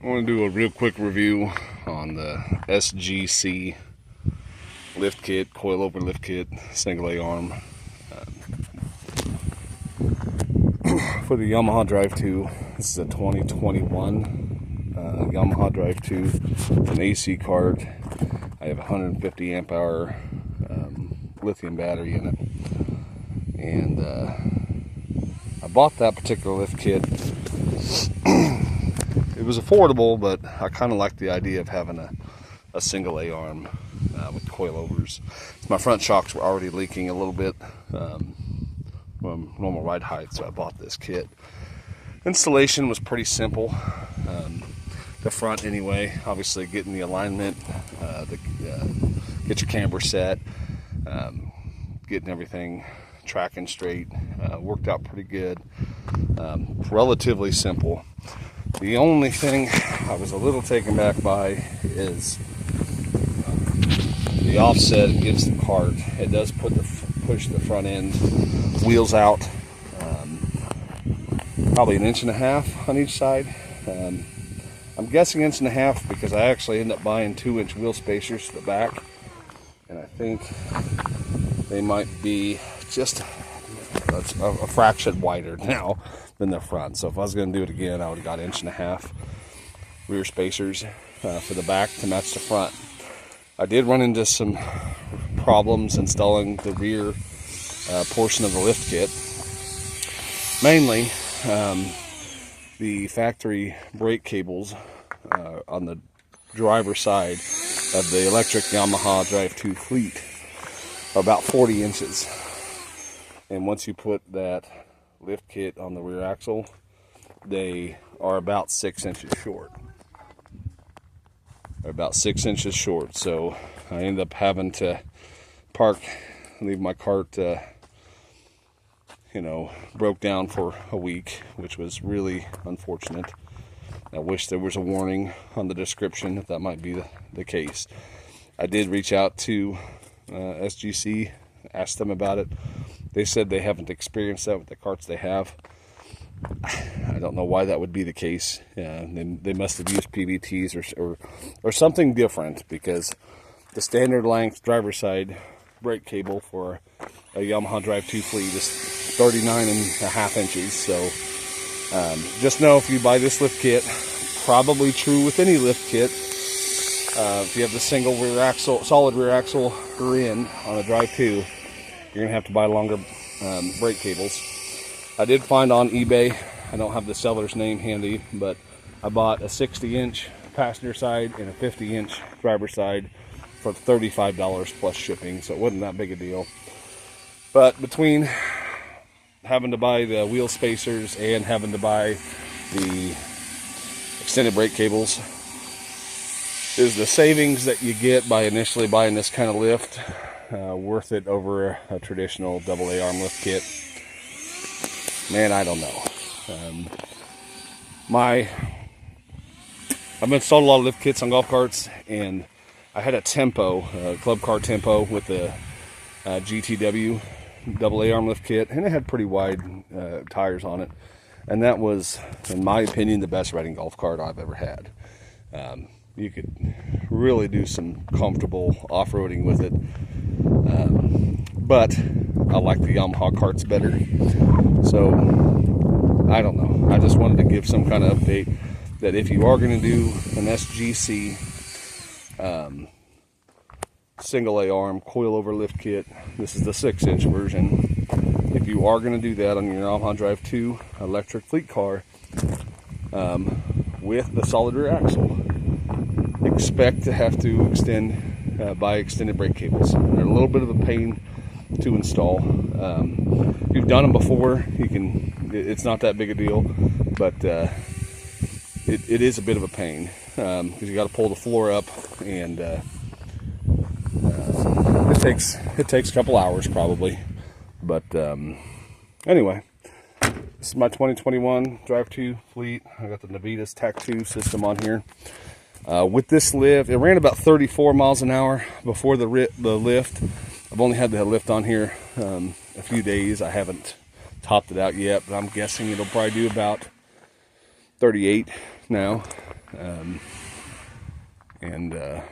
I want to do a real quick review on the SGC lift kit, coil-over lift kit, single A arm for the Yamaha Drive2. This is a 2021 Yamaha Drive2. It's an AC cart. I have a 150 amp hour lithium battery in it, and I bought that particular lift kit. It was affordable, but I kind of like the idea of having a single A arm with coilovers. My front shocks were already leaking a little bit from normal ride height, so I bought this kit. Installation was pretty simple. The front anyway, obviously getting the alignment, get your camber set, getting everything tracking straight, worked out pretty good. Relatively simple. The only thing I was a little taken back by is the offset it gives the cart. It does push the front end wheels out probably 1.5 inches on each side. I'm guessing 1.5 inches because I actually ended up buying 2-inch wheel spacers to the back, and I think they might be just a fraction wider now than the front. So if I was going to do it again, I would have got 1.5 inch rear spacers for the back to match the front. I did run into some problems installing the rear portion of the lift kit. Mainly the factory brake cables on the driver's side of the electric Yamaha Drive2 fleet are about 40 inches. And once you put that lift kit on the rear axle, they are about 6 inches short. They're about 6 inches short. So I ended up having to leave my cart, broke down for a week, which was really unfortunate. I wish there was a warning on the description if that might be the case. I did reach out to SGC, asked them about it. They said they haven't experienced that with the carts they have. I don't know why that would be the case. They must have used PVTs or something different, because the standard length driver's side brake cable for a Yamaha Drive2 fleet is 39.5 inches. So just know, if you buy this lift kit, probably true with any lift kit, if you have the single rear axle, solid rear axle in on a Drive2, you're going to have to buy longer brake cables. I did find on eBay, I don't have the seller's name handy, but I bought a 60-inch passenger side and a 50-inch driver side for $35 plus shipping, so it wasn't that big a deal. But between having to buy the wheel spacers and having to buy the extended brake cables, is the savings that you get by initially buying this kind of lift worth it over a traditional AA arm lift kit? Man, I don't know. I've installed a lot of lift kits on golf carts, and I had a Tempo, club car Tempo with the GTW AA arm lift kit, and it had pretty wide tires on it, and that was, in my opinion, the best riding golf cart I've ever had. You could really do some comfortable off-roading with it, but I like the Yamaha carts better. So I don't know, I just wanted to give some kind of update that if you are going to do an SGC single A arm coil-over lift kit, this is the 6-inch version. If you are going to do that on your Yamaha Drive2 electric fleet car with the solid rear axle, expect to have to buy extended brake cables. They're a little bit of a pain to install. If you've done them before, it's not that big a deal, but it is a bit of a pain, because you got to pull the floor up, and it takes a couple hours probably. But anyway, this is my 2021 Drive2 fleet. I got the Navitas TAC 2 system on here. With this lift, it ran about 34 miles an hour before the lift. I've only had the lift on here a few days. I haven't topped it out yet, but I'm guessing it'll probably do about 38 now. And I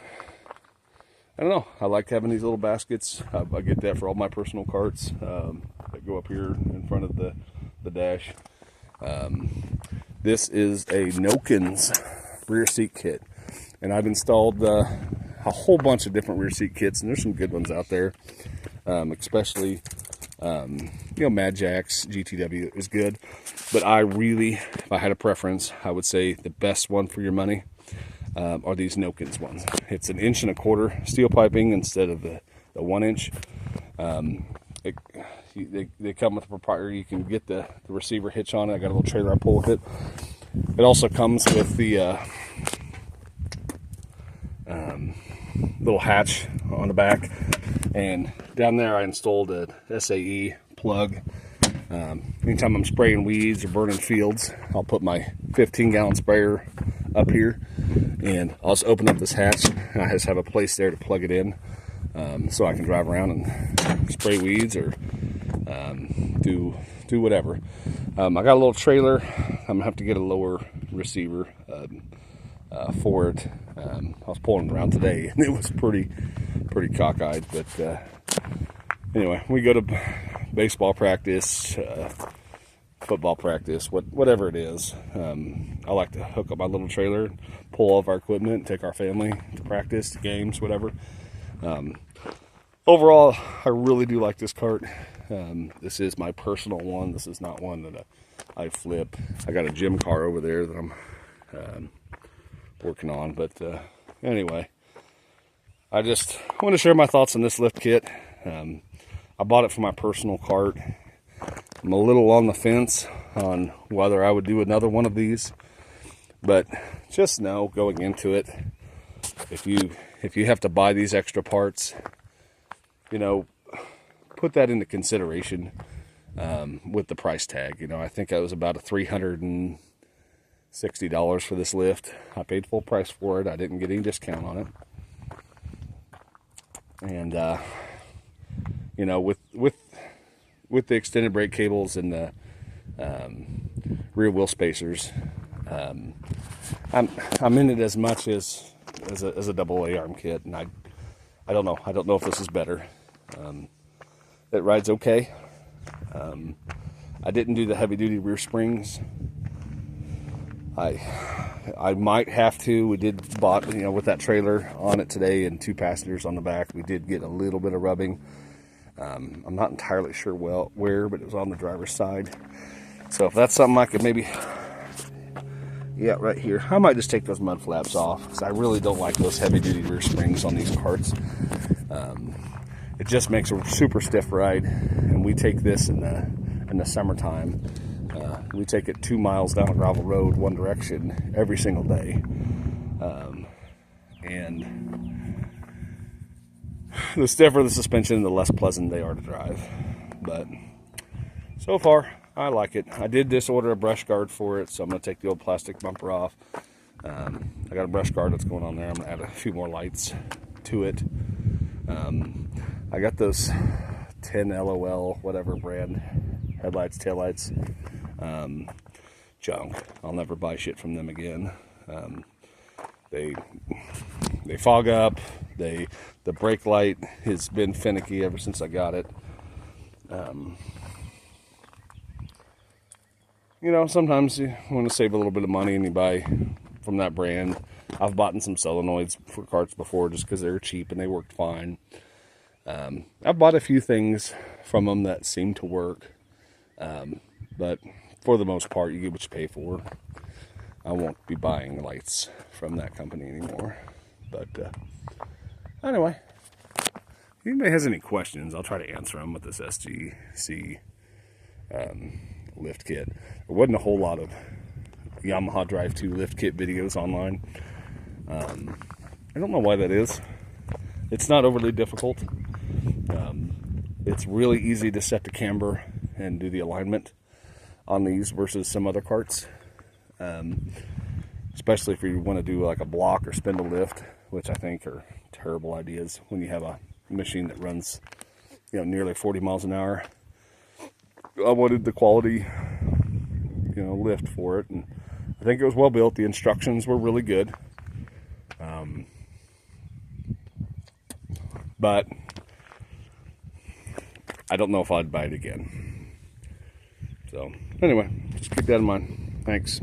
don't know, I like having these little baskets. I get that for all my personal carts that go up here in front of the dash. This is a Nokin's rear seat kit, and I've installed a whole bunch of different rear seat kits, and there's some good ones out there, especially Mad Jack's GTW is good, but I really, if I had a preference, I would say the best one for your money are these Nokin's ones. It's 1 1/4 inch steel piping instead of the 1 inch. They come with a proprietary. You can get the receiver hitch on it. I got a little trailer I pull with it. It also comes with the little hatch on the back, and down there I installed a SAE plug. Anytime I'm spraying weeds or burning fields, I'll put my 15-gallon sprayer up here, and I'll just open up this hatch, and I just have a place there to plug it in, so I can drive around and spray weeds or do whatever. I got a little trailer. I'm gonna have to get a lower receiver for it. I was pulling it around today, and it was pretty cockeyed. But anyway, we go to baseball practice, football practice, whatever it is. I like to hook up my little trailer, pull all of our equipment, and take our family to practice, to games, whatever. Overall, I really do like this cart. This is my personal one. This is not one that I flip. I got a gym car over there that I'm working on. But anyway, I just want to share my thoughts on this lift kit. I bought it for my personal cart. I'm a little on the fence on whether I would do another one of these, but just know going into it, if you have to buy these extra parts, put that into consideration with the price tag. I think that was about $360 for this lift. I paid full price for it. I didn't get any discount on it. And with the extended brake cables and the rear wheel spacers, I'm in it as much as a double A arm kit, and I don't know if this is better. It rides okay. I didn't do the heavy duty rear springs. I might have to. We did bought, with that trailer on it today and 2 passengers on the back, we did get a little bit of rubbing. I'm not entirely sure where, but it was on the driver's side. So if that's something I could maybe, right here, I might just take those mud flaps off, because I really don't like those heavy duty rear springs on these carts. It just makes a super stiff ride, and we take this in the summertime. We take it 2 miles down a gravel road one direction every single day, and the stiffer the suspension, the less pleasant they are to drive. But so far, I like it. I did disorder a brush guard for it, so I'm going to take the old plastic bumper off. I got a brush guard that's going on there. I'm going to add a few more lights to it. I got those 10 LOL, whatever brand, headlights, taillights, junk. I'll never buy shit from them again. They fog up. The brake light has been finicky ever since I got it. Sometimes you want to save a little bit of money and you buy from that brand. I've bought some solenoids for carts before just because they were cheap and they worked fine. I've bought a few things from them that seem to work, but for the most part, you get what you pay for. I won't be buying lights from that company anymore. But anyway, if anybody has any questions, I'll try to answer them with this SGC lift kit. There wasn't a whole lot of Yamaha Drive2 lift kit videos online. I don't know why that is. It's not overly difficult. It's really easy to set the camber and do the alignment on these versus some other carts. Especially if you want to do like a block or spindle lift, which I think are terrible ideas when you have a machine that runs, nearly 40 miles an hour. I wanted the quality, lift for it, and I think it was well built. The instructions were really good. But I don't know if I'd buy it again. So anyway, just keep that in mind. Thanks.